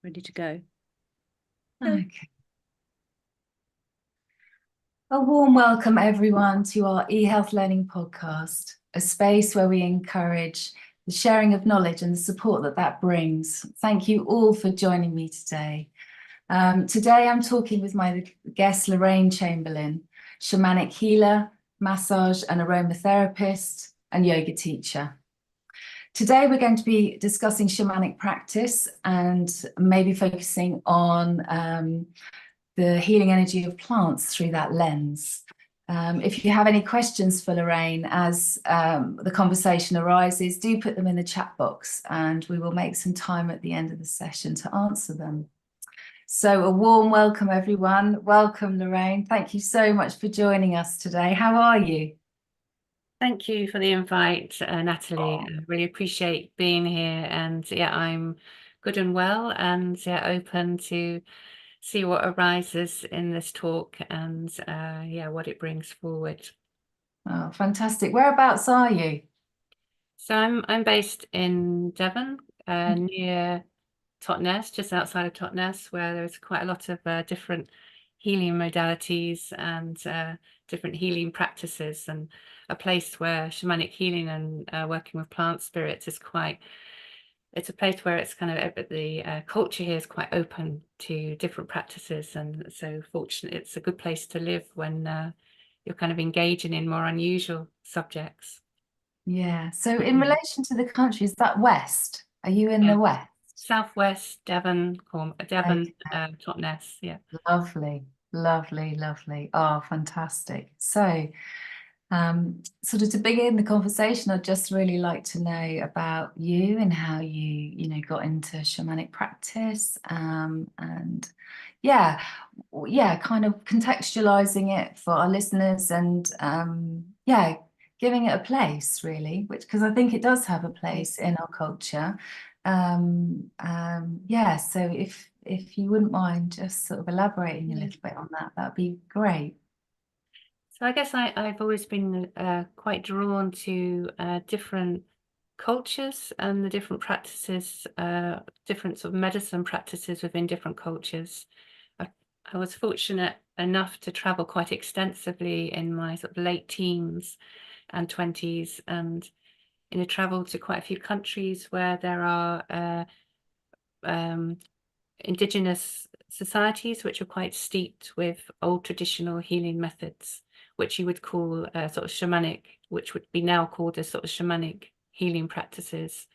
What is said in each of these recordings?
ready to go. Okay. A warm welcome, everyone, to our eHealth Learning Podcast, a space where we encourage the sharing of knowledge and the support that brings. Thank you all for joining me today. Today, I'm talking with my guest, Lorraine Chamberlain, shamanic healer, massage and aromatherapist, and yoga teacher. Today, we're going to be discussing shamanic practice and maybe focusing on the healing energy of plants through that lens. If you have any questions for Lorraine as the conversation arises, do put them in the chat box and we will make some time at the end of the session to answer them. So a warm welcome, everyone. Welcome, Lorraine. Thank you so much for joining us today. How are you? Thank you for the invite, Natalie. I really appreciate being here, and yeah, I'm good and well, and yeah, open to see what arises in this talk and yeah, what it brings forward. Oh, fantastic. Whereabouts are you? So I'm based in Devon, near Totnes, just outside of Totnes, where there's quite a lot of different healing modalities and different healing practices, and a place where shamanic healing and working with plant spirits is it's a place where it's kind of the culture here is quite open to different practices, and so fortunately it's a good place to live when you're kind of engaging in more unusual subjects. Yeah. So in relation to the country, is that west? Are you in Yeah. the west? Southwest Devon, Devon, Okay. Totnes, yeah. Lovely, lovely, lovely. Oh, fantastic. So, sort of to begin the conversation, I'd just really like to know about you and how got into shamanic practice, and yeah, yeah, kind of contextualizing it for our listeners and yeah, giving it a place really, which because I think it does have a place in our culture. Yeah, so if you wouldn't mind just sort of elaborating a little bit on that, that'd be great. So I guess I've always been quite drawn to different cultures and the different practices, different sort of medicine practices within different cultures. I, I was fortunate enough to travel quite extensively in my sort of late teens and 20s, and travel to quite a few countries where there are um, indigenous societies which are quite steeped with old traditional healing methods, which you would call sort of shamanic, which would be now called as sort of shamanic healing practices.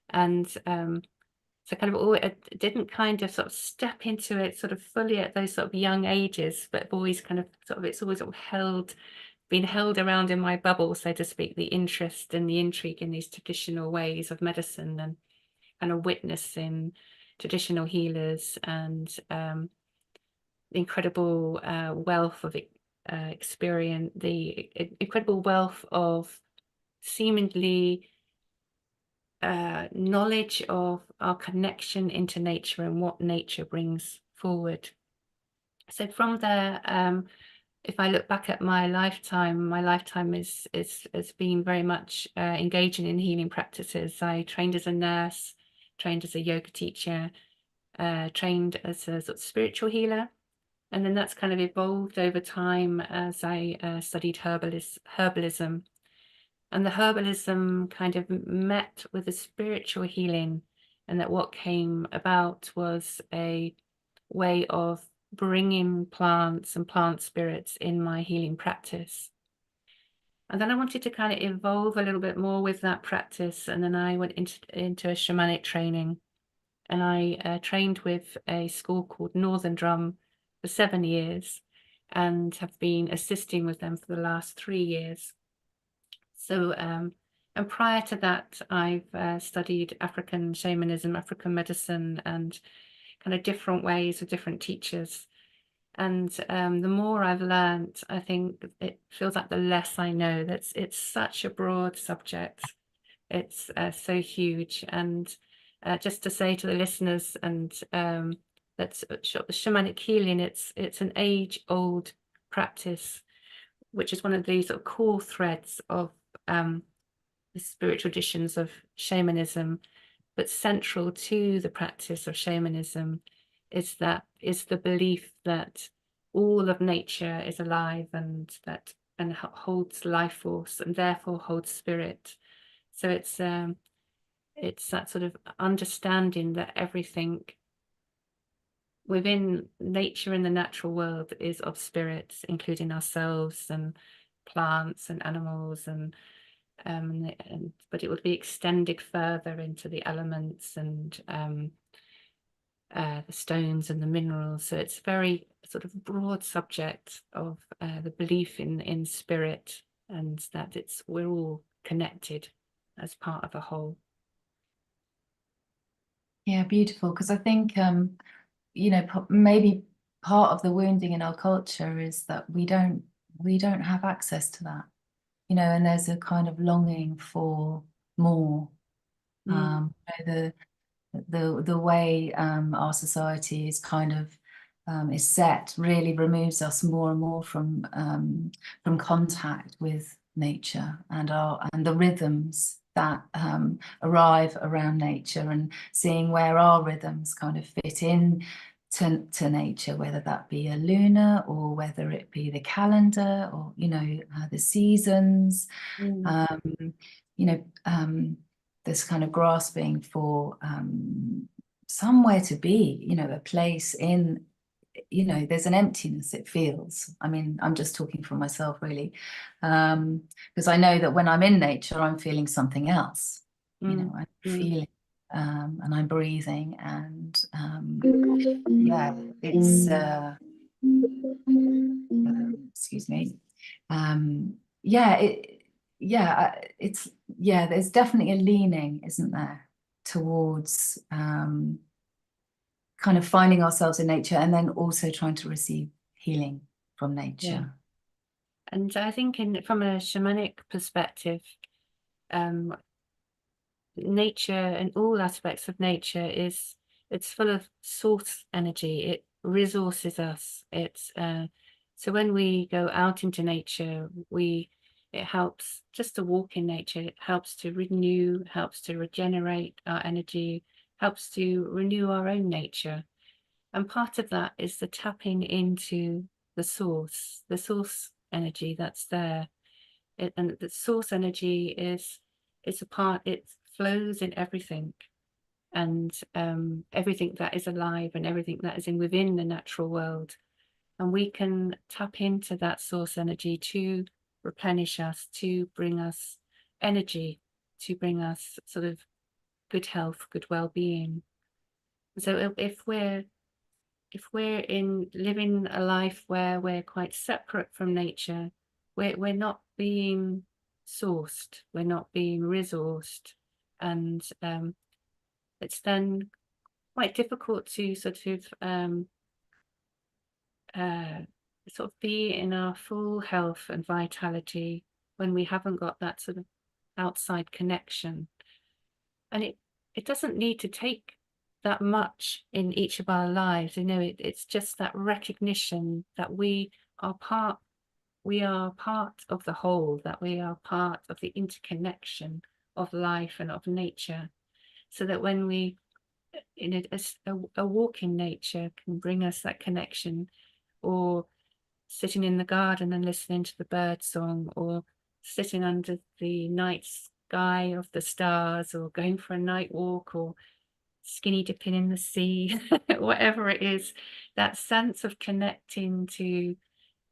And so kind of I didn't kind of sort of step into it sort of fully at those sort of young ages, but I've always kind of sort of, it's always sort of been held around in my bubble, so to speak, the interest and the intrigue in these traditional ways of medicine, and kind of witnessing traditional healers and the incredible wealth of experience, the incredible wealth of seemingly knowledge of our connection into nature and what nature brings forward. So from there, if I look back at my lifetime has been very much engaging in healing practices. I trained as a nurse, trained as a yoga teacher, trained as a sort of spiritual healer. And then that's kind of evolved over time as I studied herbalism. And the herbalism kind of met with the spiritual healing, and that what came about was a way of bringing plants and plant spirits in my healing practice. And then I wanted to kind of evolve a little bit more with that practice. And then I went into a shamanic training, and I trained with a school called Northern Drum for 7 years and have been assisting with them for the last 3 years. So, and prior to that, I've studied African shamanism, African medicine, and kind of different ways with different teachers. And the more I've learned, I think it feels like the less I know. It's such a broad subject. It's so huge. And just to say to the listeners, and that's shamanic healing, it's an age-old practice, which is one of the sort of core threads of the spiritual traditions of shamanism, but central to the practice of shamanism is the belief that all of nature is alive and holds life force and therefore holds spirit. So it's that sort of understanding that everything within nature and the natural world is of spirit, including ourselves and plants and animals, but it would be extended further into the elements and the stones and the minerals. So it's a very sort of broad subject of the belief in spirit, and that we're all connected as part of a whole. Yeah, beautiful. Because I think, maybe part of the wounding in our culture is that we don't have access to that, and there's a kind of longing for more. The way our society is kind of is set really removes us more and more from contact with nature and the rhythms that arrive around nature, and seeing where our rhythms kind of fit in to nature, whether that be a lunar or whether it be the calendar or the seasons. You know, this kind of grasping for somewhere to be, a place in, there's an emptiness it feels. I mean, I'm just talking for myself really, because I know that when I'm in nature, I'm feeling something else. I'm feeling and I'm breathing, and yeah, it's excuse me. Yeah, there's definitely a leaning, isn't there, towards kind of finding ourselves in nature and then also trying to receive healing from nature. Yeah. And I think from a shamanic perspective, nature and all aspects of nature it's full of source energy. It resources us. So when we go out into nature, it helps just to walk in nature. It helps to renew, helps to regenerate our energy, helps to renew our own nature. And part of that is the tapping into the source energy that's there. And the source energy it's a part, it flows in everything, and everything that is alive and everything that is within the natural world. And we can tap into that source energy to replenish us, to bring us energy, to bring us sort of good health, good well-being. So if we're in living a life where we're quite separate from nature, we're not being sourced, we're not being resourced, and it's then quite difficult to sort of be in our full health and vitality when we haven't got that sort of outside connection. And it doesn't need to take that much in each of our lives. It's just that recognition that we are part of the whole, that we are part of the interconnection of life and of nature. So that when we, a walk in nature can bring us that connection, or sitting in the garden and listening to the bird song, or sitting under the night sky of the stars, or going for a night walk, or skinny dipping in the sea, whatever it is, that sense of connecting to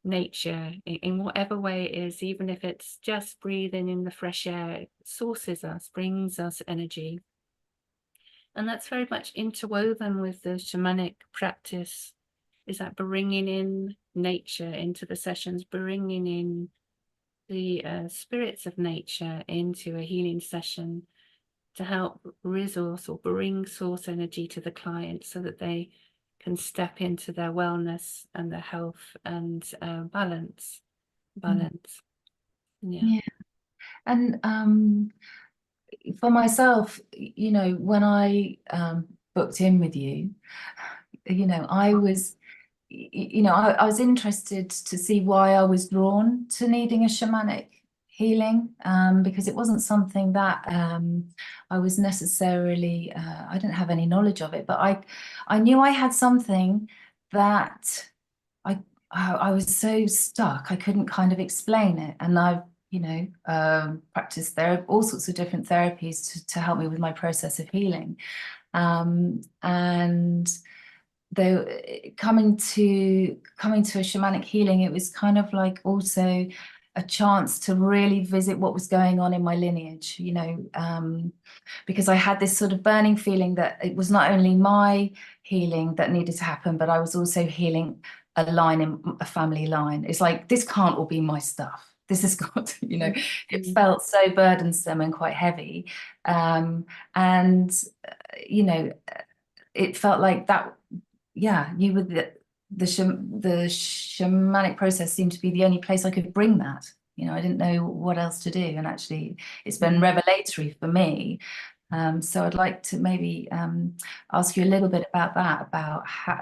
nature in whatever way it is, even if it's just breathing in the fresh air, it sources us, brings us energy. And that's very much interwoven with the shamanic practice, is that bringing in nature into the sessions, bringing in the spirits of nature into a healing session to help resource or bring source energy to the client so that they can step into their wellness and their health and balance. Yeah. And for myself, when I booked in with you, I was I was interested to see why I was drawn to needing a shamanic healing, because it wasn't something that I was necessarily, I didn't have any knowledge of it, but I knew I had something that I was so stuck, I couldn't kind of explain it. And I've, practiced there all sorts of different therapies to help me with my process of healing. And though coming to a shamanic healing, it was kind of like also a chance to really visit what was going on in my lineage, because I had this sort of burning feeling that it was not only my healing that needed to happen, but I was also healing a line in a family line. It's like, this can't all be my stuff. This has got to, it felt so burdensome and quite heavy. And, it felt like that, yeah, you were the shamanic process seemed to be the only place I could bring that. I didn't know what else to do. And actually, it's been revelatory for me. So I'd like to maybe ask you a little bit about that, about how,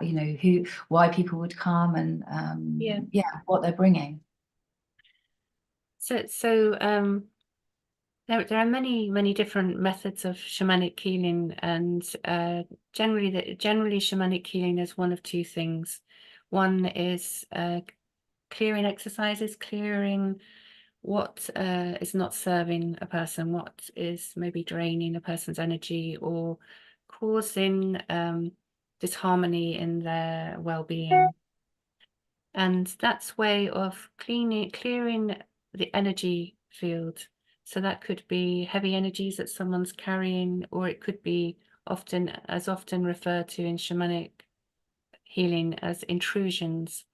why people would come and what they're bringing. So there are many different methods of shamanic healing, and generally shamanic healing is one of two things. One is clearing exercises, clearing what is not serving a person, what is maybe draining a person's energy or causing disharmony in their well-being. And that's way of clearing the energy field. So that could be heavy energies that someone's carrying, or it could be often referred to in shamanic healing as intrusions.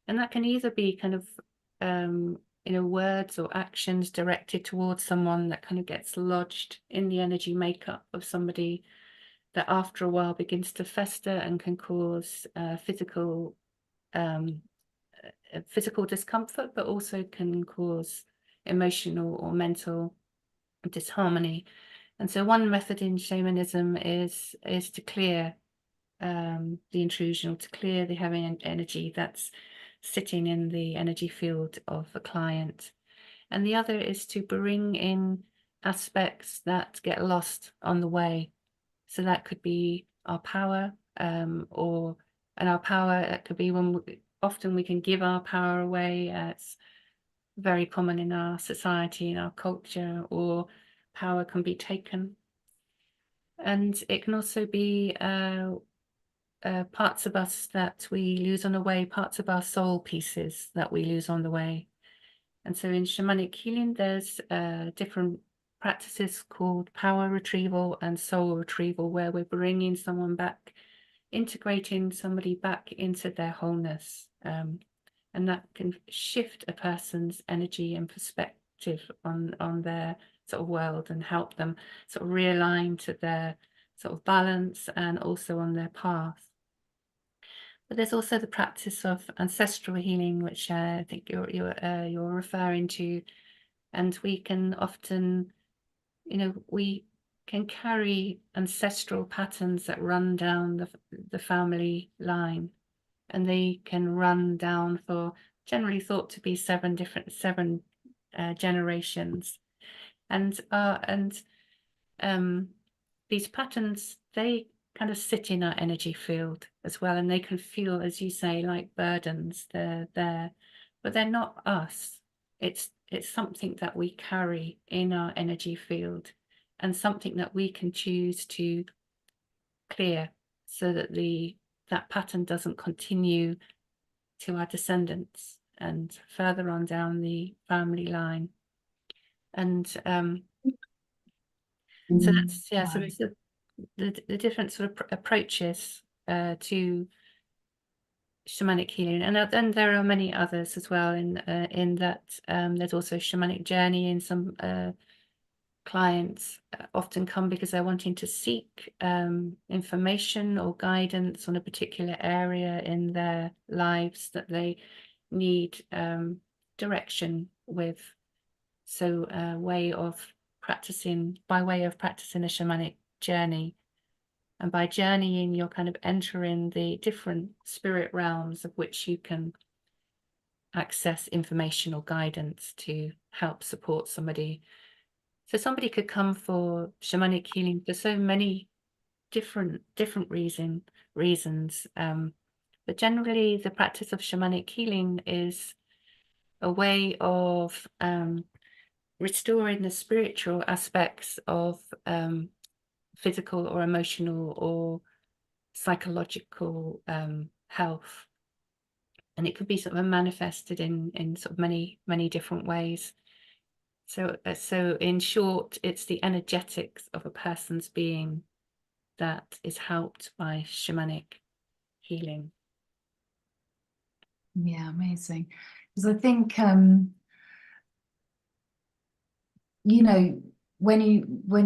And that can either be kind of words or actions directed towards someone that kind of gets lodged in the energy makeup of somebody, that after a while begins to fester and can cause physical discomfort, but also can cause emotional or mental disharmony. And so one method in shamanism is to clear the intrusion, or to clear the heavy energy that's sitting in the energy field of a client. And the other is to bring in aspects that get lost on the way. So that could be our power, and our power, it could be when often we can give our power away. It's very common in our society, in our culture, or power can be taken. And it can also be parts of us that we lose on the way, parts of our soul pieces that we lose on the way. And so in shamanic healing, there's different practices called power retrieval and soul retrieval, where we're bringing someone back, integrating somebody back into their wholeness. And that can shift a person's energy and perspective on their sort of world, and help them sort of realign to their sort of balance and also on their path. But there's also the practice of ancestral healing, which I think you're referring to, and we can often, we can carry ancestral patterns that run down the family line, and they can run down for generally thought to be seven generations, and these patterns, they kind of sit in our energy field as well, and they can feel, as you say, like burdens. They're there, but they're not us. It's something that we carry in our energy field, and something that we can choose to clear, so that that pattern doesn't continue to our descendants and further on down the family line. And so that's, so it's the different sort of approaches to shamanic healing, and then there are many others as well. In that there's also shamanic journey, and some clients often come because they're wanting to seek information or guidance on a particular area in their lives that they need direction with. So way of practicing a shamanic journey. And by journeying, you're kind of entering the different spirit realms of which you can access information or guidance to help support somebody. So somebody could come for shamanic healing for so many different reasons. But generally, the practice of shamanic healing is a way of restoring the spiritual aspects of physical or emotional or psychological health. And it could be sort of manifested in sort of many different ways. So in short, it's the energetics of a person's being that is helped by shamanic healing. Yeah, amazing. Because I think you know, when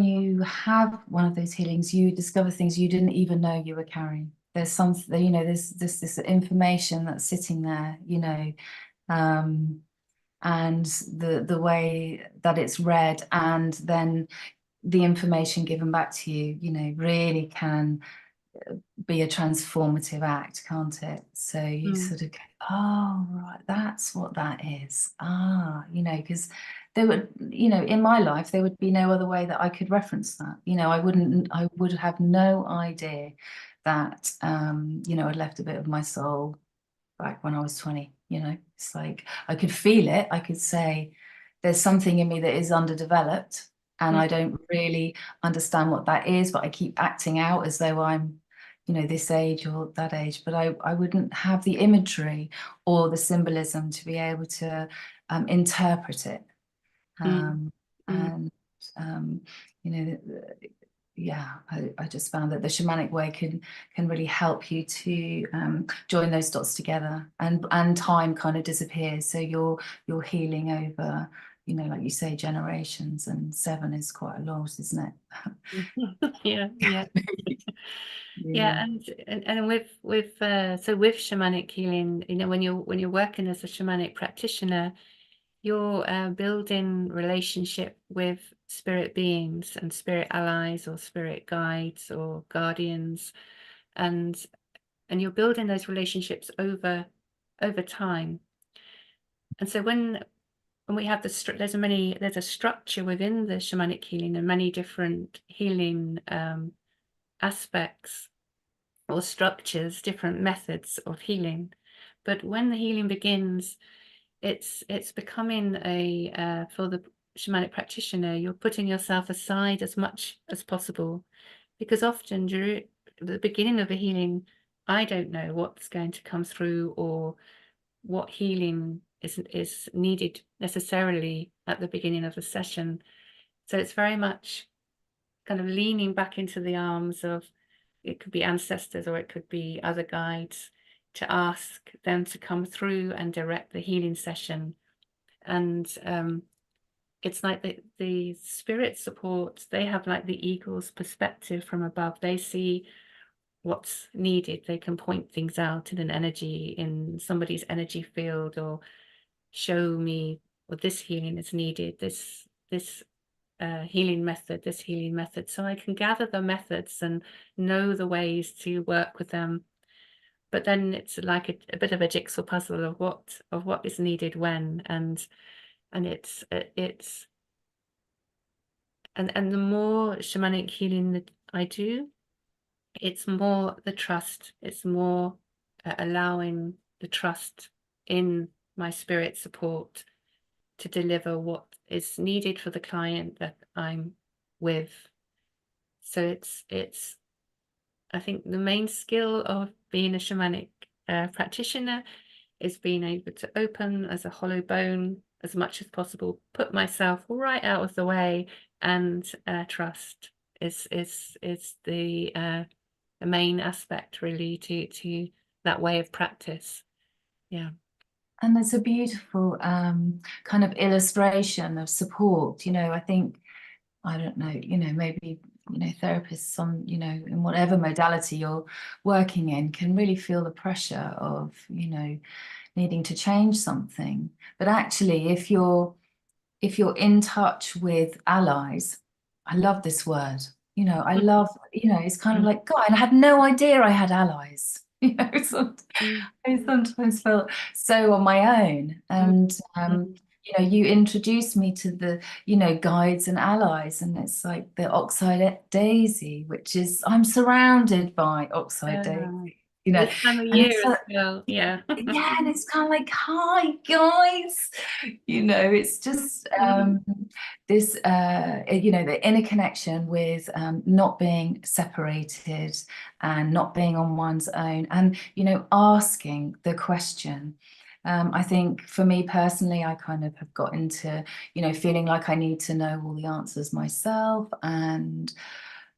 you have one of those healings, you discover things you didn't even know you were carrying. There's something, you know, there's this information that's sitting there, you know, and the way that it's read and then the information given back to you, you know, really can be a transformative act, can't it? So you sort of go, oh, right, that's what that is. Ah, you know, because there would, you know, in my life, there would be no other way that I could reference that. You know, I would have no idea that, you know, I'd left a bit of my soul back when I was 20, you know. It's like I could feel it. I could say there's something in me that is underdeveloped and I don't really understand what that is, but I keep acting out as though I'm, you know, this age or that age, but I wouldn't have the imagery or the symbolism to be able to interpret it. And you know, yeah, I just found that the shamanic way can really help you to join those dots together, and time kind of disappears. So you're healing over, you know, like you say, generations, and 7 is quite a lot, isn't it? Yeah. Yeah. Yeah, and with so with shamanic healing, you know, when you're working as a shamanic practitioner, you're building relationship with spirit beings and spirit allies or spirit guides or guardians, and you're building those relationships over time. And so when we have there's a structure within the shamanic healing and many different healing aspects or structures, different methods of healing. But when the healing begins, it's becoming a for the shamanic practitioner, you're putting yourself aside as much as possible, because often during the beginning of a healing, I don't know what's going to come through or what healing is needed necessarily at the beginning of the session. So it's very much kind of leaning back into the arms of, it could be ancestors or it could be other guides, to ask them to come through and direct the healing session. And it's like the spirit support, they have like the eagle's perspective from above. They see what's needed. They can point things out in an energy, in somebody's energy field, or show me, well, this healing is needed, this healing method. So I can gather the methods and know the ways to work with them. But then it's like a bit of a jigsaw puzzle of what is needed when, and it's and the more shamanic healing that I do, it's more the trust. It's more allowing the trust in my spirit support to deliver what is needed for the client that I'm with. So it's I think the main skill of being a shamanic practitioner is being able to open as a hollow bone as much as possible, put myself right out of the way, and trust is the main aspect really to that way of practice. Yeah. And there's a beautiful kind of illustration of support. You know, I think, I don't know, you know, maybe, you know, therapists on, you know, in whatever modality you're working in can really feel the pressure of, you know, needing to change something. But actually, if you're in touch with allies, I love this word, you know, I love, you know, it's kind of like, God, I had no idea I had allies. You know, I sometimes felt so on my own. Mm, And mm, you know, you introduced me to the, you know, guides and allies, and it's like the oxide daisy, which is I'm surrounded by oxide yeah. daisy, you know, This time of and year it's as well. Yeah. yeah, and it's kind of like, hi guys, you know, it's just Mm, this you know, the inner connection with not being separated and not being on one's own, and you know, asking the question. I think for me personally, I kind of have got into, you know, feeling like I need to know all the answers myself, and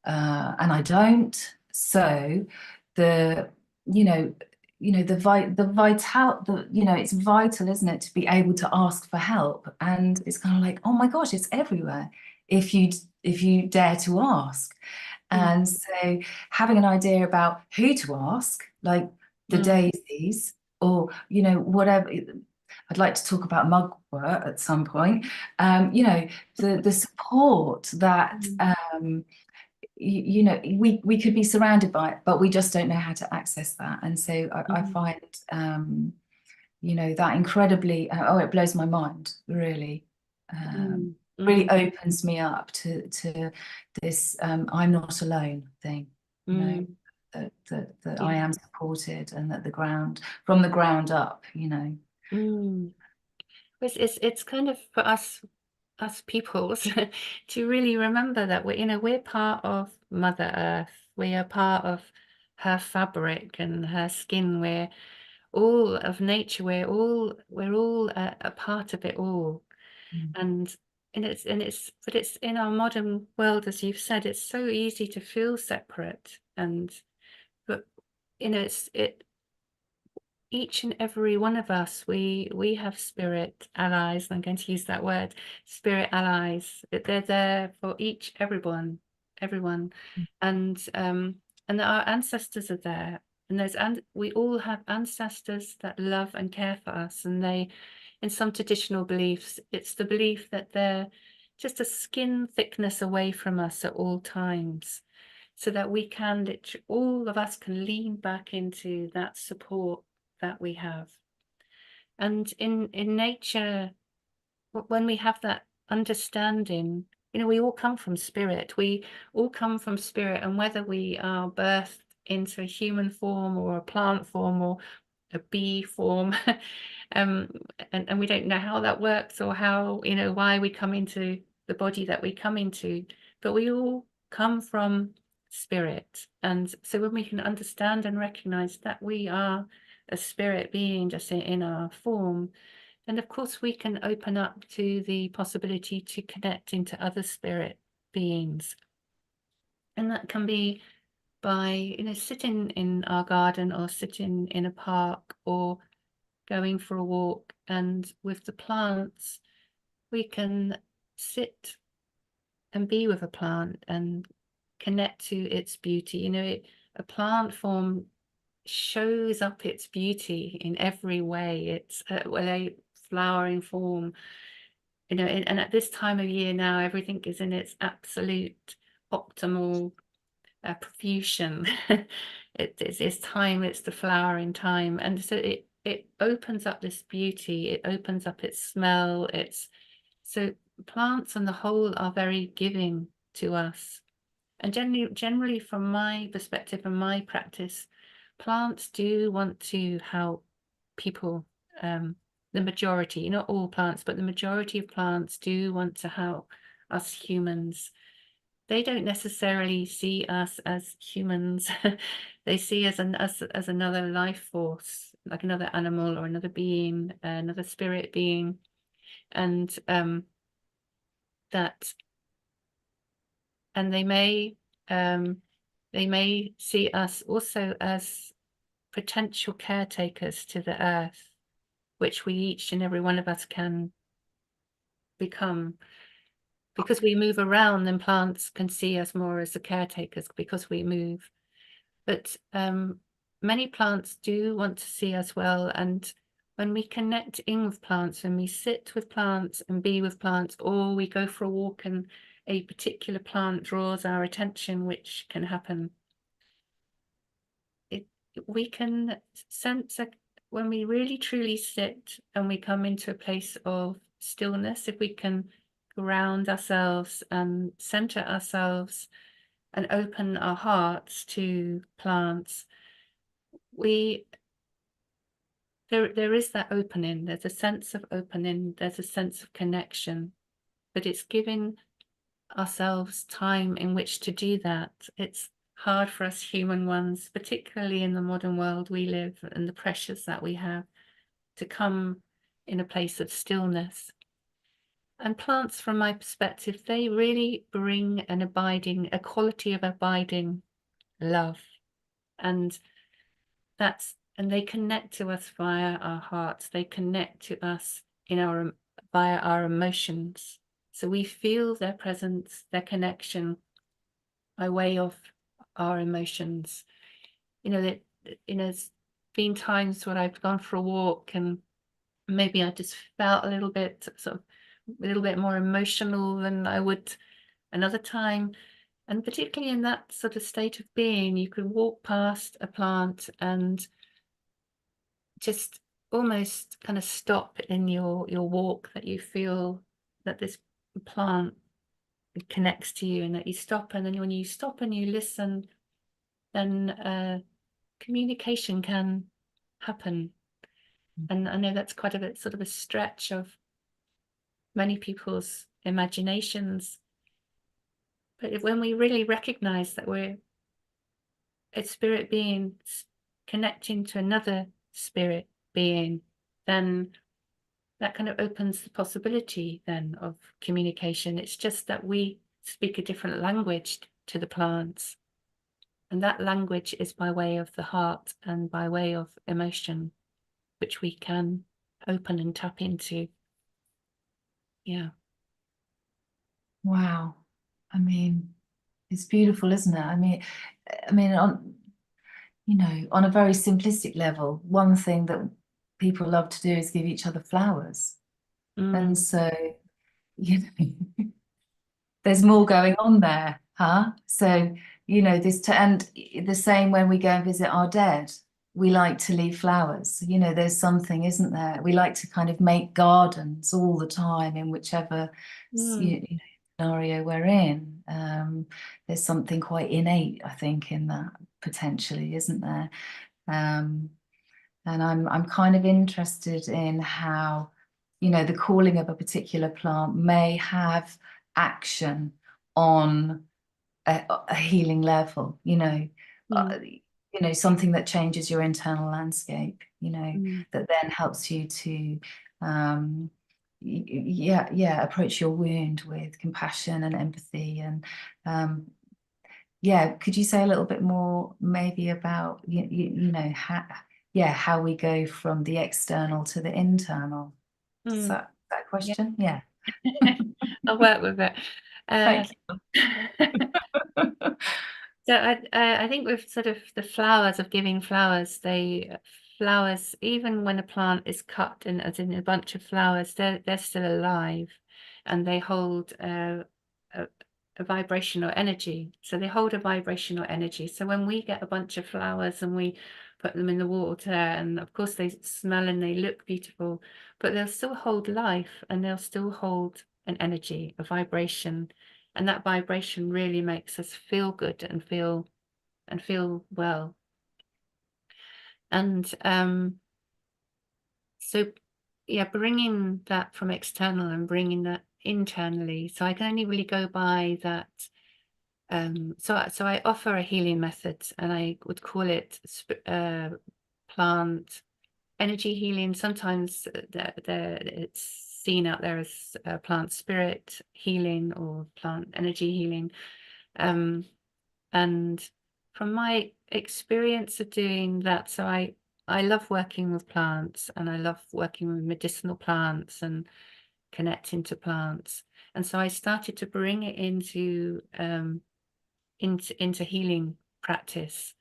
I don't. So the, you know, the you know, it's vital, isn't it, to be able to ask for help. And it's kind of like, oh my gosh, it's everywhere if you dare to ask. mm, And so having an idea about who to ask, like the mm, daisies, or you know, whatever. I'd like to talk about mugwort at some point. You know, the support that mm, you know, we could be surrounded by it, but we just don't know how to access that. And so I mm, find you know, that incredibly oh, it blows my mind, really. mm, Really mm, opens me up to this I'm not alone thing, you know, mm. that I Yeah. am supported, and that the ground, from the ground up, you know. Mm. It's kind of for us peoples to really remember that we're, you know, we're part of Mother Earth. We are part of her fabric and her skin. We're all of nature. We're all a part of it all. Mm. But it's in our modern world, as you've said, it's so easy to feel separate. But you know, it each and every one of us, we have spirit allies. I'm going to use that word, spirit allies. They're there for everyone, and our ancestors are there. And we all have ancestors that love and care for us. And they, in some traditional beliefs, it's the belief that they're just a skin thickness away from us at all times, so that we can, all of us can lean back into that support that we have. And in nature, when we have that understanding, you know, we all come from spirit. We all come from spirit, and whether we are birthed into a human form or a plant form or a bee form, um, and we don't know how that works, or how, you know, why we come into the body that we come into, but we all come from spirit. And so when we can understand and recognize that we are a spirit being just in our form, and of course, we can open up to the possibility to connect into other spirit beings. And that can be by, you know, sitting in our garden, or sitting in a park, or going for a walk. And with the plants, we can sit and be with a plant and connect to its beauty. You know, a plant form shows up its beauty in every way. It's a flowering form, you know, and at this time of year now, everything is in its absolute optimal profusion. It's time, it's the flowering time. And so it opens up this beauty, it opens up its smell. So plants on the whole are very giving to us. And generally from my perspective and my practice, plants do want to help people. The majority, not all plants, but the majority of plants do want to help us humans. They don't necessarily see us as humans. They see us as another life force, like another animal or another being, another spirit being. And that and they may see us also as potential caretakers to the earth, which we, each and every one of us, can become. Because we move around, then plants can see us more as the caretakers because we move. But many plants do want to see us well. And when we connect in with plants, when we sit with plants and be with plants, or we go for a walk and a particular plant draws our attention, which can happen, we can sense when we really truly sit and we come into a place of stillness, if we can ground ourselves and center ourselves and open our hearts to plants, we there is that opening. There's a sense of opening, there's a sense of connection, but it's giving ourselves time in which to do that. It's hard for us human ones, particularly in the modern world we live and the pressures that we have, to come in a place of stillness. And plants, from my perspective, they really bring a quality of abiding love. And they connect to us via our hearts. They connect to us via our emotions. So we feel their presence, their connection by way of our emotions. There's been times when I've gone for a walk and maybe I just felt a little bit more emotional than I would another time. And particularly in that sort of state of being, you could walk past a plant and just almost kind of stop in your walk, that you feel that this plant connects to you, and that you stop, and then when you stop and you listen, then communication can happen. And I know that's quite a sort of a stretch of many people's imaginations, but when we really recognize that we're a spirit being connecting to another spirit being, then that kind of opens the possibility then of communication. It's just that we speak a different language to the plants, and that language is by way of the heart and by way of emotion, which we can open and tap into. Yeah. Wow. I mean, it's beautiful, isn't it? On a very simplistic level, one thing that people love to do is give each other flowers. And so, there's more going on there, huh? So, and the same when we go and visit our dead, we like to leave flowers. There's something, isn't there? We like to kind of make gardens all the time in whichever scenario we're in. There's something quite innate, I think, in that potentially, isn't there? And I'm kind of interested in how, the calling of a particular plant may have action on a healing level, something that changes your internal landscape, that then helps you to approach your wound with compassion and empathy. And could you say a little bit more maybe about how we go from the external to the internal? Is that question? Yeah. I'll work with it. Thank you. So I think with sort of the flowers, of giving flowers, flowers, even when a plant is cut and as in a bunch of flowers, they're still alive, and they hold a vibrational energy. So they hold a vibrational energy. So when we get a bunch of flowers and we put them in the water, and of course they smell and they look beautiful, but they'll still hold life, and they'll still hold an energy, a vibration. And that vibration really makes us feel good and feel well. And so bringing that from external and bringing that internally. So I can only really go by that. So I offer a healing method, and I would call it plant energy healing. Sometimes it's seen out there as plant spirit healing or plant energy healing. And from my experience of doing that, so I love working with plants, and I love working with medicinal plants and connecting to plants. And so I started to bring it into healing practice,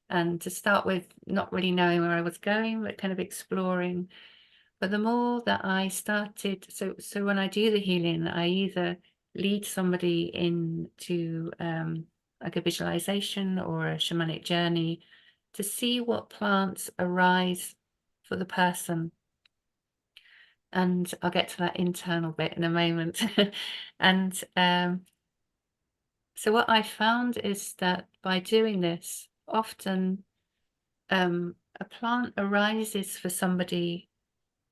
and to start with not really knowing where I was going, but kind of exploring. But the more that I started, so when I do the healing, I either lead somebody into like a visualization or a shamanic journey to see what plants arise for the person. And I'll get to that internal bit in a moment. And so what I found is that by doing this, often a plant arises for somebody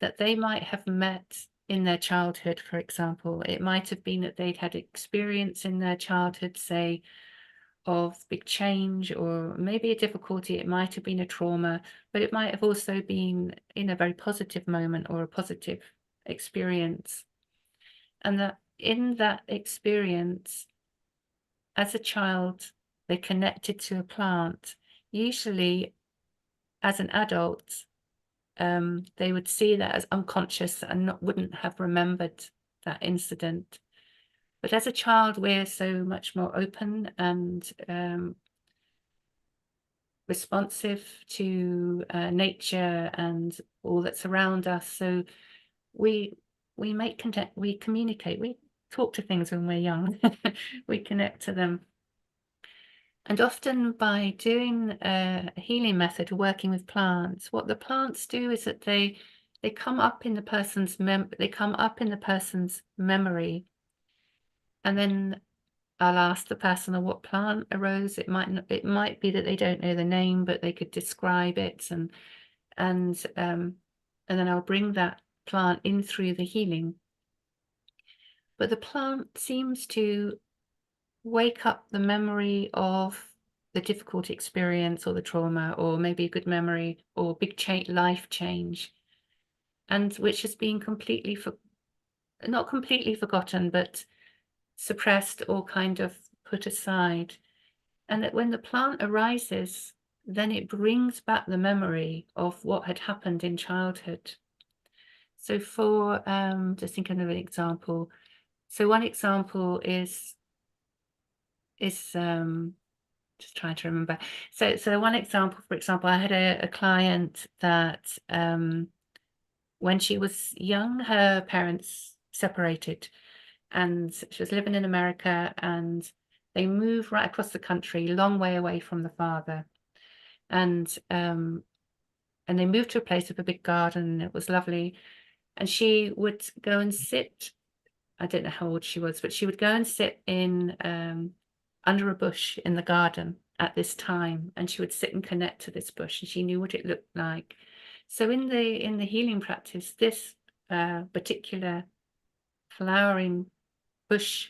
that they might have met in their childhood, for example. It might have been that they'd had experience in their childhood, say, of big change, or maybe a difficulty. It might have been a trauma, but it might have also been in a very positive moment or a positive experience. And that in that experience, as a child, they connected to a plant. Usually, as an adult, they would see that as unconscious and wouldn't have remembered that incident. But as a child, we're so much more open and responsive to nature and all that's around us. So we make contact, we communicate, we talk to things when we're young. We connect to them. And often by doing a healing method, working with plants, what the plants do is that they come up in the person's memory, and then I'll ask the person what plant arose. It might be that they don't know the name, but they could describe it, and then I'll bring that plant in through the healing. But the plant seems to wake up the memory of the difficult experience or the trauma, or maybe a good memory or big life change, and which has been not completely forgotten, but suppressed or kind of put aside. And that when the plant arises, then it brings back the memory of what had happened in childhood. So for just thinking of an example. So one example is just trying to remember. So one example, for example, I had a client that when she was young, her parents separated, and she was living in America, and they moved right across the country, long way away from the father. And they moved to a place with a big garden. It was lovely. And she would go and sit, I don't know how old she was, but she would go and sit in under a bush in the garden at this time, and she would sit and connect to this bush, and she knew what it looked like. So in the healing practice, this particular flowering bush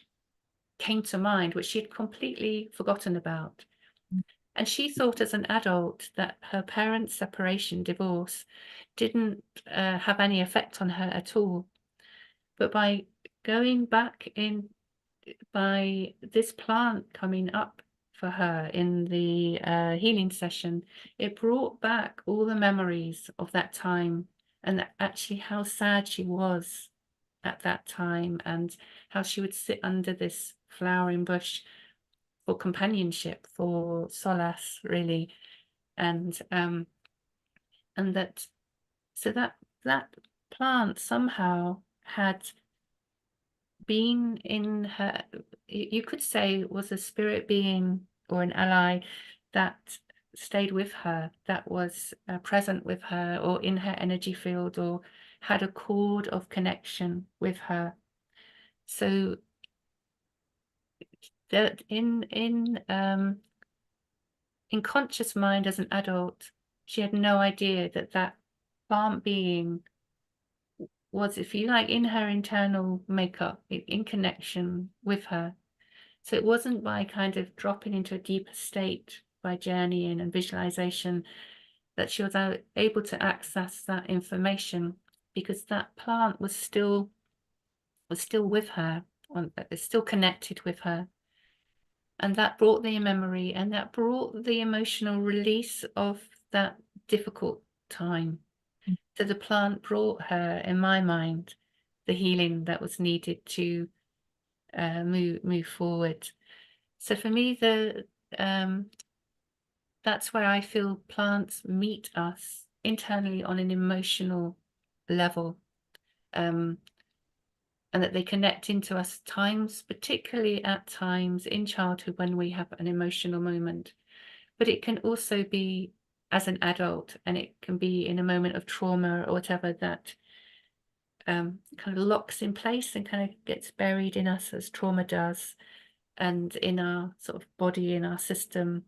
came to mind, which she had completely forgotten about. And she thought as an adult that her parents' separation, divorce, didn't have any effect on her at all. But by going back in, by this plant coming up for her in the healing session, it brought back all the memories of that time, and actually how sad she was at that time, and how she would sit under this flowering bush for companionship, for solace, really. And that, so that plant somehow had been in her, you could say, was a spirit being or an ally that stayed with her, that was present with her, or in her energy field, or had a cord of connection with her. So that in conscious mind as an adult, she had no idea that that plant being was, if you like, in her internal makeup, in connection with her. So it wasn't by kind of dropping into a deeper state by journeying and visualization that she was able to access that information, because that plant was still with her, still connected with her. And that brought the memory, and that brought the emotional release of that difficult time. So the plant brought her, in my mind, the healing that was needed to move forward. So for me, that's where I feel plants meet us internally on an emotional level, and that they connect into us times, particularly at times in childhood when we have an emotional moment. But it can also be as an adult, and it can be in a moment of trauma or whatever that kind of locks in place and kind of gets buried in us as trauma does, and in our sort of body, in our system.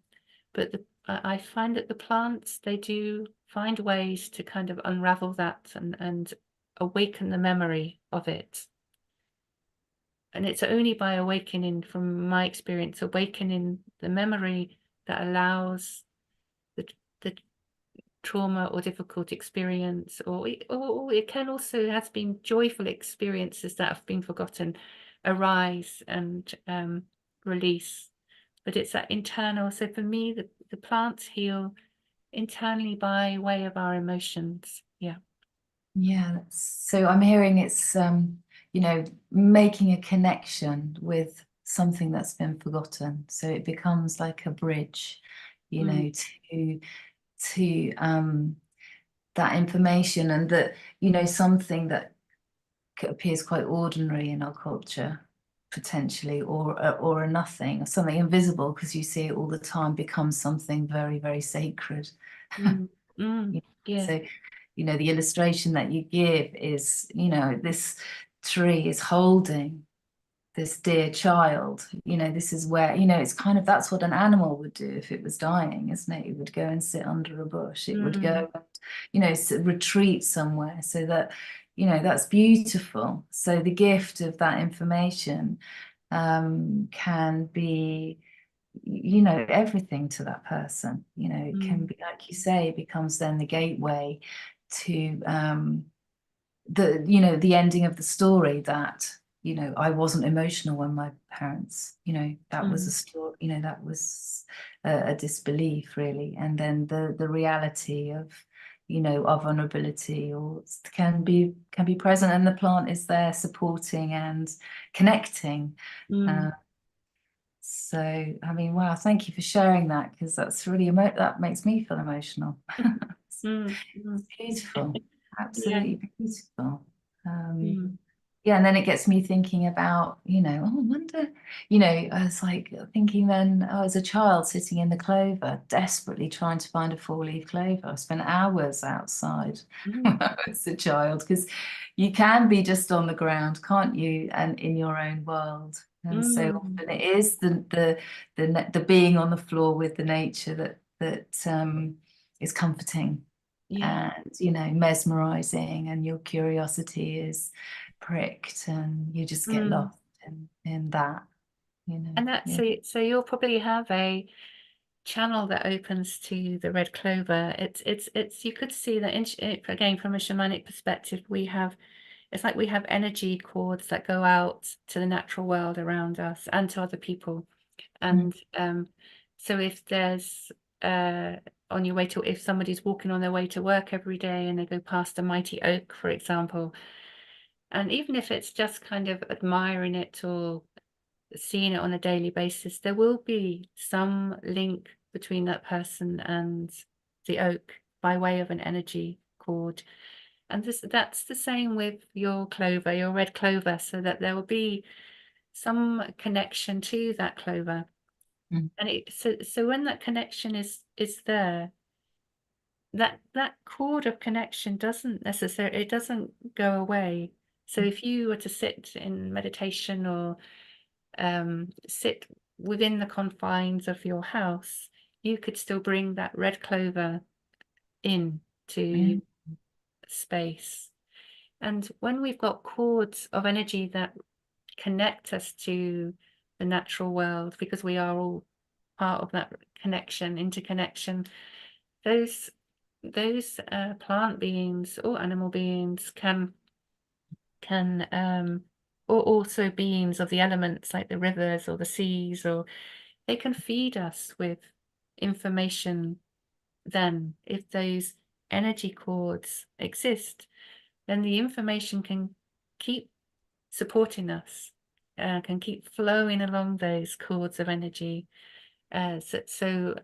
But I find that the plants, they do find ways to kind of unravel that and awaken the memory of it. And it's only by awakening, from my experience, awakening the memory that allows the trauma or difficult experience, or it can also, has been joyful experiences that have been forgotten, arise and release. But it's that internal. So for me, the plants heal internally by way of our emotions. Yeah. Yeah, so I'm hearing it's you know, making a connection with something that's been forgotten. So it becomes like a bridge, you know, to that information, and that, you know, something that appears quite ordinary in our culture potentially, or a nothing, or something invisible because you see it all the time, becomes something very, very sacred. Mm. You know, Yeah. so, you know, the illustration that you give is, you know, this tree is holding this dear child. You know, this is where, you know, it's kind of, that's what an animal would do if it was dying, isn't it? It would go and sit under a bush. It would go, you know, retreat somewhere, so that, you know, that's beautiful. So the gift of that information can be, you know, everything to that person. You know, it can be, like you say, it becomes then the gateway to the, you know, the ending of the story, that, you know, I wasn't emotional when my parents, you know, that was a story, you know, that was a disbelief really. And then the reality of, you know, our vulnerability or can be present, and the plant is there supporting and connecting. So, I mean, wow, thank you for sharing that, because that's really that makes me feel emotional. It's beautiful, Yeah. absolutely beautiful. Yeah, and then it gets me thinking about, you know, oh, I wonder, you know, I was like thinking then, oh, as a child sitting in the clover, desperately trying to find a four-leaf clover. I spent hours outside when I was a child, because you can be just on the ground, can't you, and in your own world. And so often it is the being on the floor with the nature that is comforting. Yeah. And, you know, mesmerizing, and your curiosity is pricked, and you just get lost in that, you know. And that's, Yeah. so you'll probably have a channel that opens to the red clover. It's you could see that again, from a shamanic perspective, we have, it's like we have energy cords that go out to the natural world around us and to other people. And so if there's on your way to, if somebody's walking on their way to work every day and they go past a mighty oak, for example, and even if it's just kind of admiring it or seeing it on a daily basis, there will be some link between that person and the oak by way of an energy cord. And that's the same with your clover, your red clover, so that there will be some connection to that clover. And so when that connection is there, that cord of connection doesn't necessarily, it doesn't go away. So if you were to sit in meditation or sit within the confines of your house, you could still bring that red clover in to your space. And when we've got cords of energy that connect us to the natural world, because we are all part of that connection, interconnection, those plant beings or animal beings can or also beings of the elements like the rivers or the seas, or they can feed us with information. Then if those energy cords exist, then the information can keep supporting us, can keep flowing along those cords of energy. So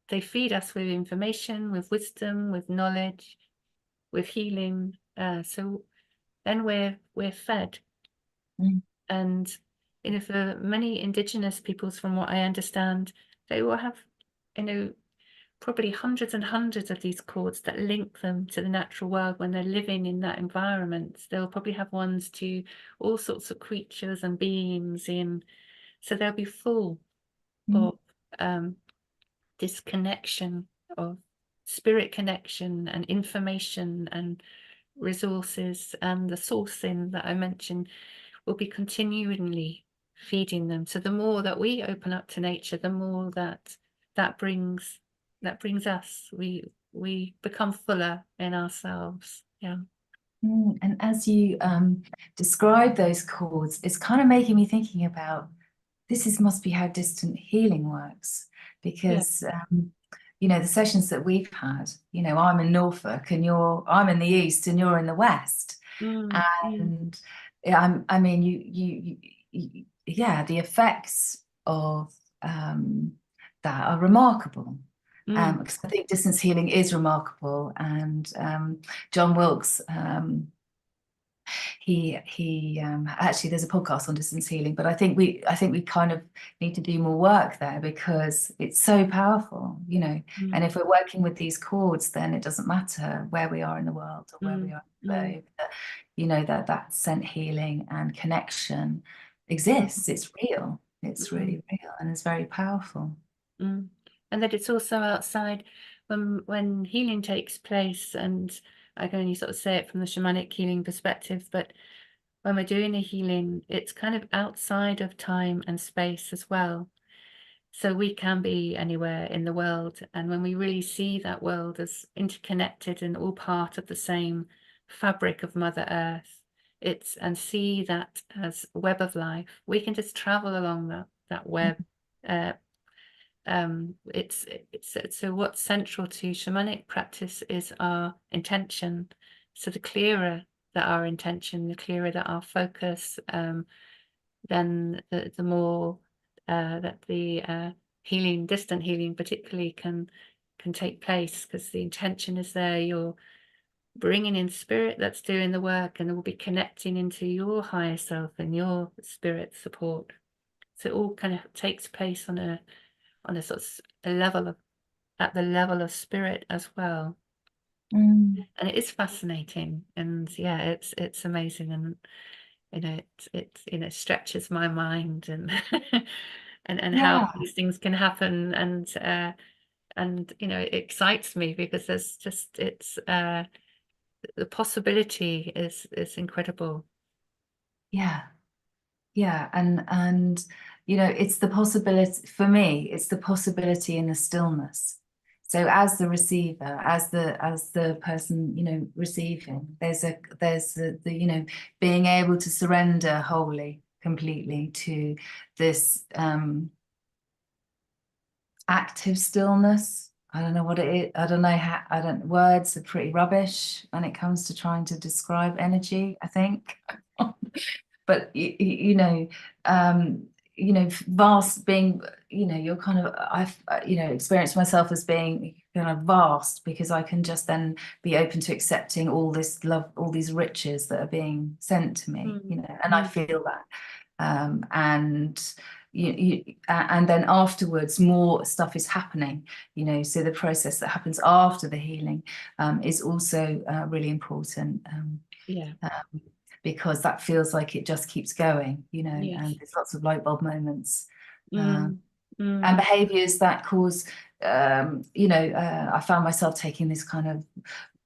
they feed us with information, with wisdom, with knowledge, with healing. So then we're fed. And you know, for many indigenous peoples, from what I understand, they will have, you know, probably hundreds and hundreds of these cords that link them to the natural world when they're living in that environment. They'll probably have ones to all sorts of creatures and beings in, so they'll be full Mm. of this connection of spirit connection and information and resources, and the sourcing that I mentioned will be continually feeding them. So the more that we open up to nature, the more that brings us. We become fuller in ourselves. Yeah. And as you describe those chords, it's kind of making me thinking about must be how distant healing works, Yeah. because the sessions that we've had, I'm in Norfolk and I'm in the east and you're in the west, Mm, mm, and I mean the effects of that are remarkable. mm, Because I think distance healing is remarkable, and John Wilkes, he actually, there's a podcast on distance healing, but I think we kind of need to do more work there, because it's so powerful, mm, and if we're working with these chords, then it doesn't matter where we are in the world or where we are in the mm, globe, that scent healing and connection exists. It's real. It's mm, really real, and it's very powerful. mm. And that it's also outside when healing takes place, and I can only sort of say it from the shamanic healing perspective, but when we're doing a healing, it's kind of outside of time and space as well. So we can be anywhere in the world. And when we really see that world as interconnected and all part of the same fabric of Mother Earth, and see that as a web of life, we can just travel along that web. Uh, so what's central to shamanic practice is our intention. So the clearer that our intention, the clearer that our focus, then the more that the distant healing particularly can take place, because the intention is there. You're bringing in spirit that's doing the work, and it will be connecting into your higher self and your spirit support. So it all kind of takes place on a sort of a level of at the level of spirit as well. Mm. And it is fascinating, and yeah, it's amazing, and it stretches my mind, and and how Yeah. these things can happen, and it excites me, because there's just the possibility is incredible. Yeah. Yeah, and it's the possibility for me, it's the possibility in the stillness. So as the receiver, as the person, receiving, there's the being able to surrender wholly, completely to this active stillness. I don't know what it is. I don't know how, words are pretty rubbish when it comes to trying to describe energy, I think. But um, vast, being, you're kind of, I've experienced myself as being kind of vast, because I can just then be open to accepting all this love, all these riches that are being sent to me, and I feel that. And and then afterwards more stuff is happening, so the process that happens after the healing is also really important. Yeah. Because that feels like it just keeps going, Yes. and there's lots of light bulb moments, Mm, and behaviors that cause, I found myself taking this kind of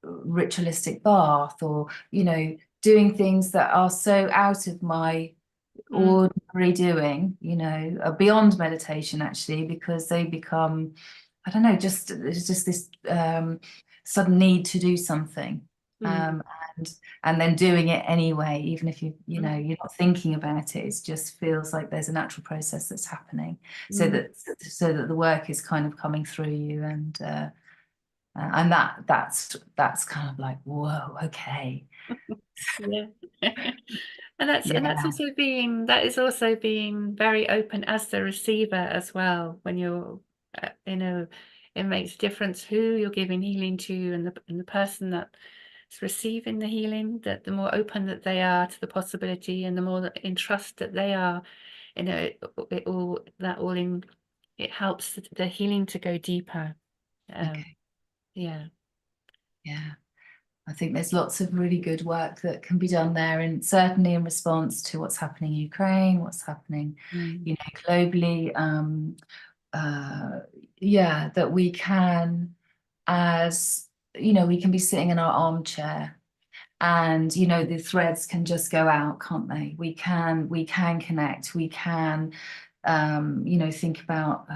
ritualistic bath, or, doing things that are so out of my ordinary doing, beyond meditation, actually, because they become, I don't know, there's just this sudden need to do something, um, and then doing it anyway, even if you're not thinking about it. It just feels like there's a natural process that's happening, so that the work is kind of coming through you, and that's kind of like, whoa, okay. Yeah. And that's Yeah. also being very open as the receiver as well. When you're it makes a difference who you're giving healing to, and the person that's receiving the healing, that the more open that they are to the possibility, and the more that in trust that they are, it helps the healing to go deeper. Okay. Yeah. Yeah. I think there's lots of really good work that can be done there, and certainly in response to what's happening in Ukraine, what's happening, Mm. globally. Uh, yeah, that we can, as we can be sitting in our armchair, and the threads can just go out, can't they? We can connect. We can, think about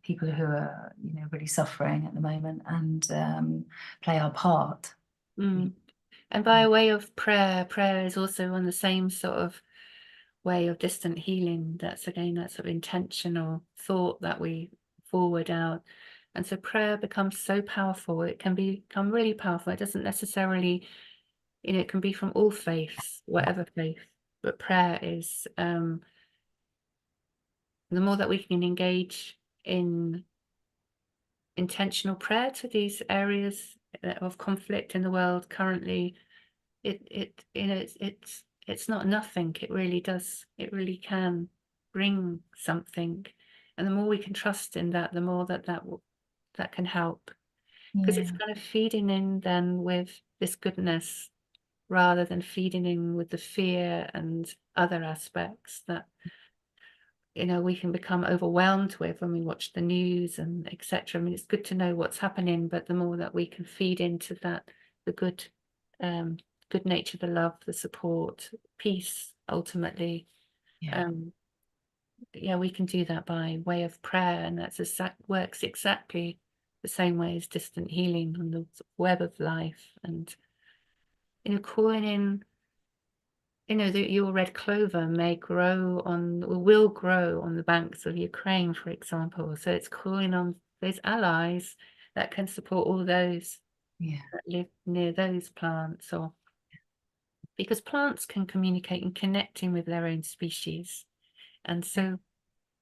people who are really suffering at the moment, and play our part. Mm. And by way of prayer, prayer is also on the same sort of way of distant healing. That's again that sort of intentional thought that we forward out. And so prayer becomes so powerful. It can become really powerful. It doesn't necessarily, it can be from all faiths, whatever faith. But prayer is the more that we can engage in intentional prayer to these areas of conflict in the world currently, it's not nothing. It really does, it really can bring something, and the more we can trust in that, the more that can help, because it's Yeah. kind of feeding in then with this goodness rather than feeding in with the fear and other aspects that we can become overwhelmed with when we watch the news and etc. I mean, it's good to know what's happening, but the more that we can feed into that, the good nature, the love, the support, peace, ultimately, Yeah. yeah, we can do that by way of prayer, and works exactly the same way as distant healing on the web of life, and calling in. That your red clover may grow on, or will grow on the banks of Ukraine, for example. So it's calling on those allies that can support all those Yeah. that live near those plants, or because plants can communicate and connecting with their own species. And so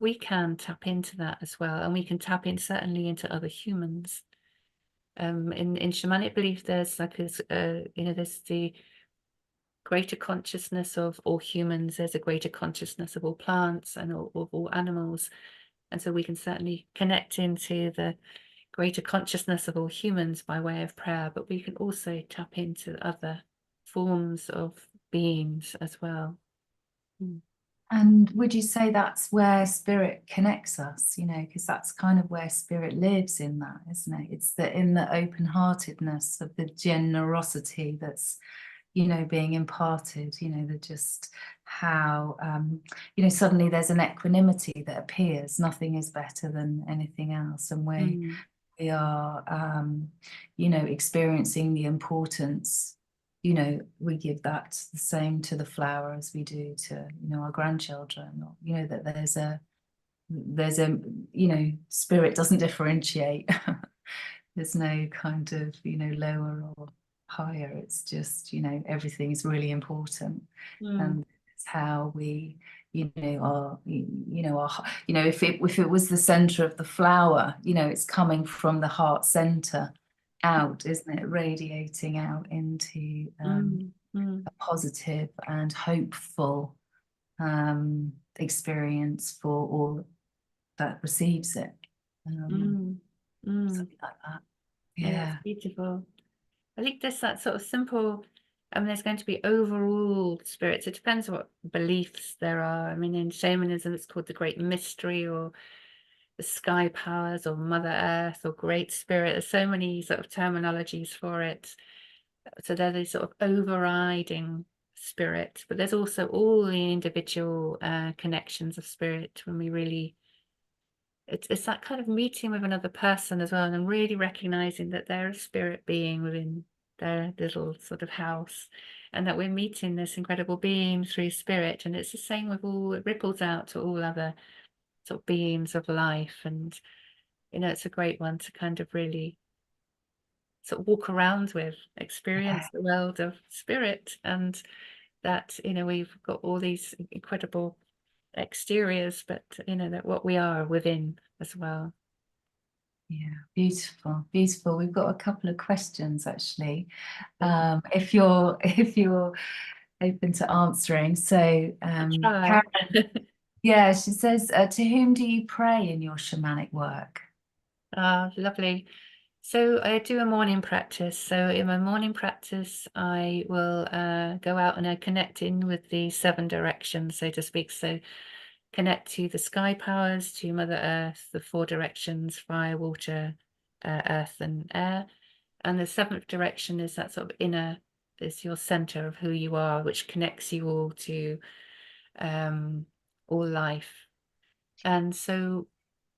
we can tap into that as well. And we can tap in certainly into other humans. In shamanic belief, there's like there's the greater consciousness of all humans, there's a greater consciousness of all plants and of all animals. And so we can certainly connect into the greater consciousness of all humans by way of prayer, but we can also tap into other forms of beings as well. Mm. And would you say that's where spirit connects us, because that's kind of where spirit lives, in that, isn't it? It's in the open-heartedness of the generosity that's, being imparted, the just how, suddenly there's an equanimity that appears. Nothing is better than anything else. And Mm. we are, experiencing the importance. We give that the same to the flower as we do to, our grandchildren, or, that there's a, spirit doesn't differentiate. There's no kind of, lower or higher. It's just, everything is really important. Mm. And it's how we, are, if it was the center of the flower, it's coming from the heart center out, isn't it? Radiating out into Mm. Mm. a positive and hopeful experience for all that receives it. Mm. Mm. Something like that. Yeah, that's Yeah. beautiful. I think there's that sort of simple, I mean, there's going to be overall spirits. It depends what beliefs there are. I mean, in shamanism, it's called the Great Mystery, or the Sky Powers, or Mother Earth, or Great Spirit. There's so many sort of terminologies for it. So they're these sort of overriding spirit, but there's also all the individual connections of spirit when we really, it's that kind of meeting with another person as well, and really recognizing that they're a spirit being within their little sort of house, and that we're meeting this incredible being through spirit. And it's the same with all, it ripples out to all other sort of beings of life. And it's a great one to kind of really sort of walk around with, experience the world of spirit, and that we've got all these incredible exteriors, but that what we are within as well. Yeah, beautiful, beautiful. We've got a couple of questions actually. Yeah. If you're open to answering. So I'll try. Karen, yeah, she says, to whom do you pray in your shamanic work? Ah, lovely. So I do a morning practice. So in my morning practice, I will go out and I connect in with the 7 directions, so to speak. So connect to the sky powers, to Mother Earth, the 4 directions, fire, water, earth, and air. And the 7th direction is that sort of inner, is your center of who you are, which connects you all to all life. And so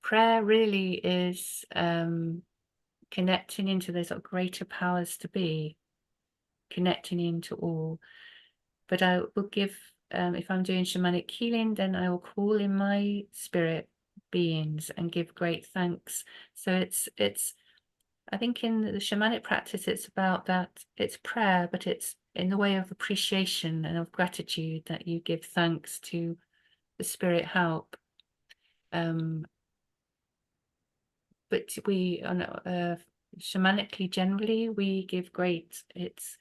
prayer really is connecting into those sort of greater powers to be, connecting into all. But I will give, if I'm doing shamanic healing, then I will call in my spirit beings and give great thanks. So it's I think in the shamanic practice, it's about that, it's prayer, but it's in the way of appreciation and of gratitude that you give thanks to the spirit help. But we, shamanically, generally, we give great, it's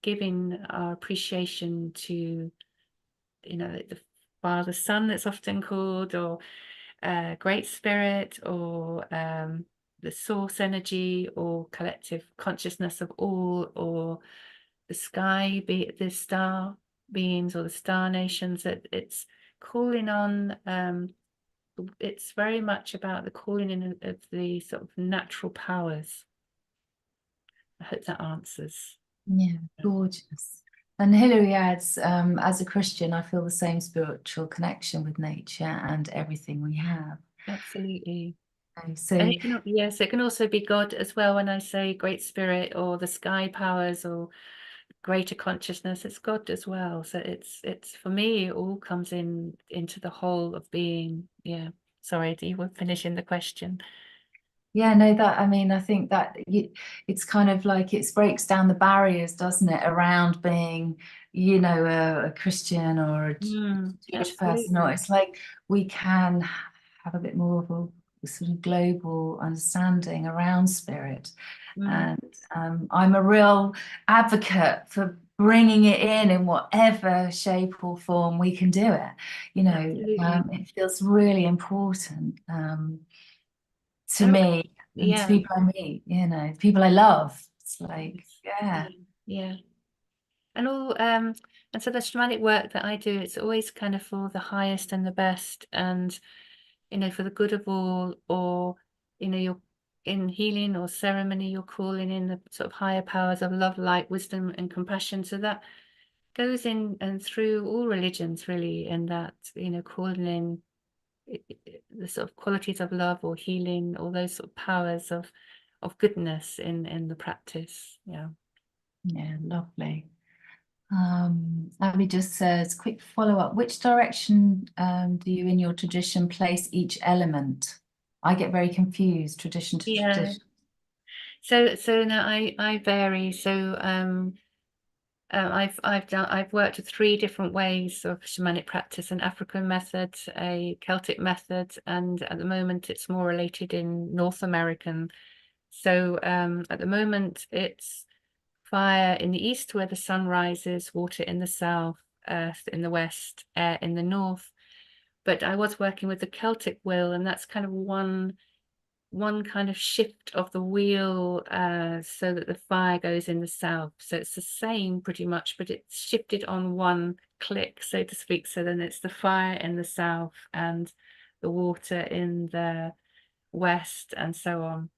giving our appreciation to, the Father Son, it's often called, or Great Spirit, or the source energy, or collective consciousness of all, or the sky, be the star beings, or the star nations. That it's calling on. It's very much about the calling in of the sort of natural powers. I hope that answers. Yeah, gorgeous. And Hilary adds, as a Christian, I feel the same spiritual connection with nature and everything we have. Absolutely. So, And it can, yes, it can also be God as well. When I say Great Spirit or the sky powers or greater consciousness, it's God as well. So it's for me, it all comes into the whole of being. Yeah. Sorry, you were finishing the question. yeah, no, that, I mean, I think that it's kind of like it breaks down the barriers, doesn't it, around being, a Christian or a Jewish person, or Absolutely. it's like we can have a bit more of a sort of global understanding around spirit. Mm, And I'm a real advocate for bringing it in whatever shape or form we can do it. absolutely. It feels really important. To And me and to yeah. people I meet, people I love. It's like, Yes. yeah, Yeah. Yeah. And all and so the shamanic work that I do, it's always kind of for the highest and the best, and for the good of all, or you're in healing or ceremony, you're calling in the sort of higher powers of love, light, wisdom, and compassion. So that goes in and through all religions, really, and that calling in the sort of qualities of love or healing, all those sort of powers of goodness in the practice. Yeah. yeah, lovely. Abby just says, quick follow-up. Which direction do you in your tradition place each element? I get very confused, tradition to Yeah. tradition. So now I vary. So I've worked with 3 different ways of shamanic practice: an African method, a Celtic method, and at the moment it's more related in North American. So at the moment it's fire in the east where the sun rises, water in the south, earth in the west, air in the north. But I was working with the Celtic wheel, and that's kind of one kind of shift of the wheel, so that the fire goes in the south. So it's the same pretty much, but it's shifted on one click, so to speak. So then it's the fire in the south and the water in the west, and so on.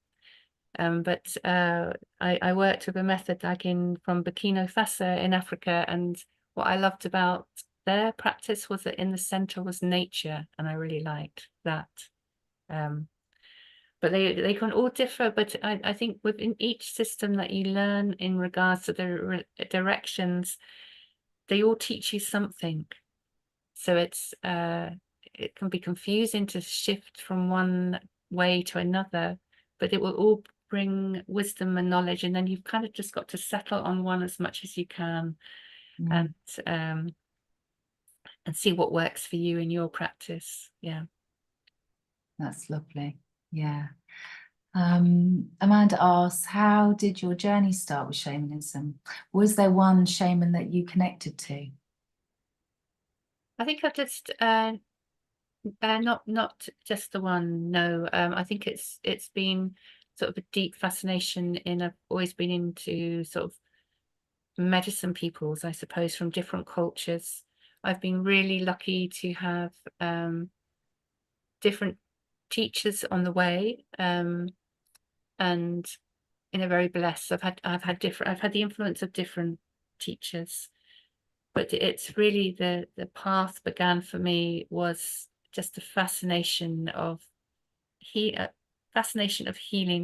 But I worked with a method like from Burkina Faso in Africa, and what I loved about their practice was that in the center was nature, and I really liked that. Um, but they can all differ, but I think within each system that you learn in regards to the directions, they all teach you something. So it can be confusing to shift from one way to another, but it will all bring wisdom and knowledge, and then you've kind of just got to settle on one as much as you can, Mm, and um and see what works for you in your practice. Yeah. that's lovely. Yeah. Amanda asks, how did your journey start with shamanism? Was there one shaman that you connected to? I think I've just not just the one. No, I think it's been sort of a deep fascination in, I've always been into sort of medicine peoples, I suppose, from different cultures. I've been really lucky to have different teachers on the way, and very blessed. I've had the influence of different teachers, but it's really the path began for me was just a fascination of healing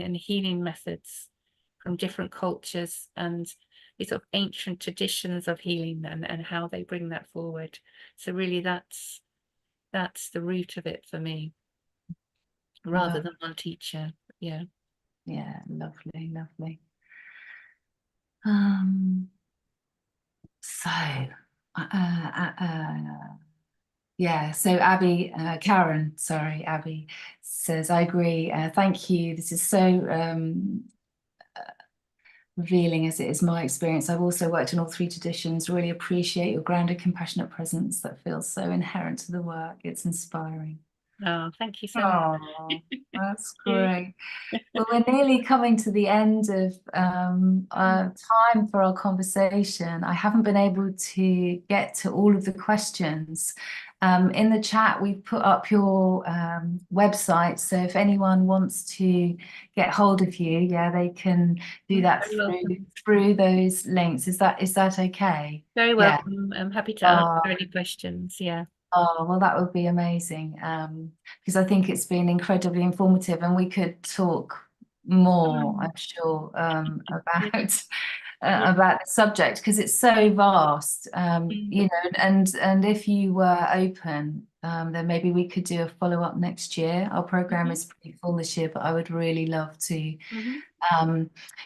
and healing methods from different cultures, and these sort of ancient traditions of healing, and how they bring that forward. So really that's the root of it for me, rather than one teacher. Yeah. Yeah, lovely, lovely. So, yeah, so Karen, sorry, Abby says, I agree. Thank you. This is so revealing as it is my experience. I've also worked in all three traditions. Really appreciate your grounded, compassionate presence that feels so inherent to the work. It's inspiring. Oh, thank you so much. Oh, that's great. Well, we're nearly coming to the end of time for our conversation. I haven't been able to get to all of the questions. In the chat, we've put up your website. So if anyone wants to get hold of you, yeah, they can do that through those links. Is that okay? Very Yeah. welcome. I'm happy to answer any questions. Yeah. Oh, well, that would be amazing. Because I think it's been incredibly informative, and we could talk more, I'm sure, about about the subject, because it's so vast. You know, and if you were open, then maybe we could do a follow-up next year. Our program is pretty full this year, but I would really love to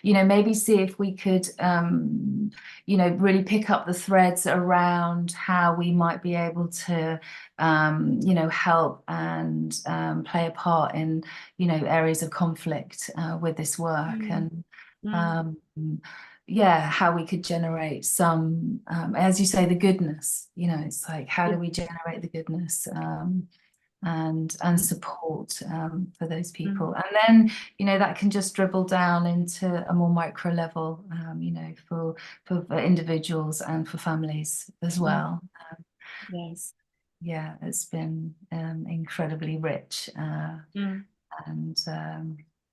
you know, maybe see if we could, you know, really pick up the threads around how we might be able to, you know, help and play a part in, you know, areas of conflict with this work, and yeah, how we could generate some, as you say, the goodness. You know, it's like, how do we generate the goodness? And support for those people, and then, you know, that can just dribble down into a more micro level, you know, for individuals and for families as well. Yes. Yeah, it's been incredibly rich, and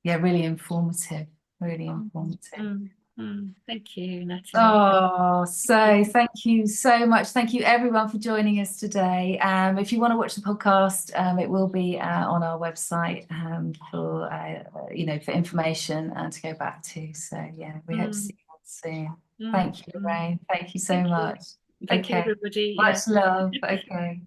yeah, really informative. Thank you, Natalie. Oh, so thank you so much. Thank you everyone for joining us today. If you want to watch the podcast, it will be on our website for you know, for information to go back to. So yeah, we hope to see you all soon. Thank you, Lorraine. Thank you so much. Thank you, everybody. Much love. Okay.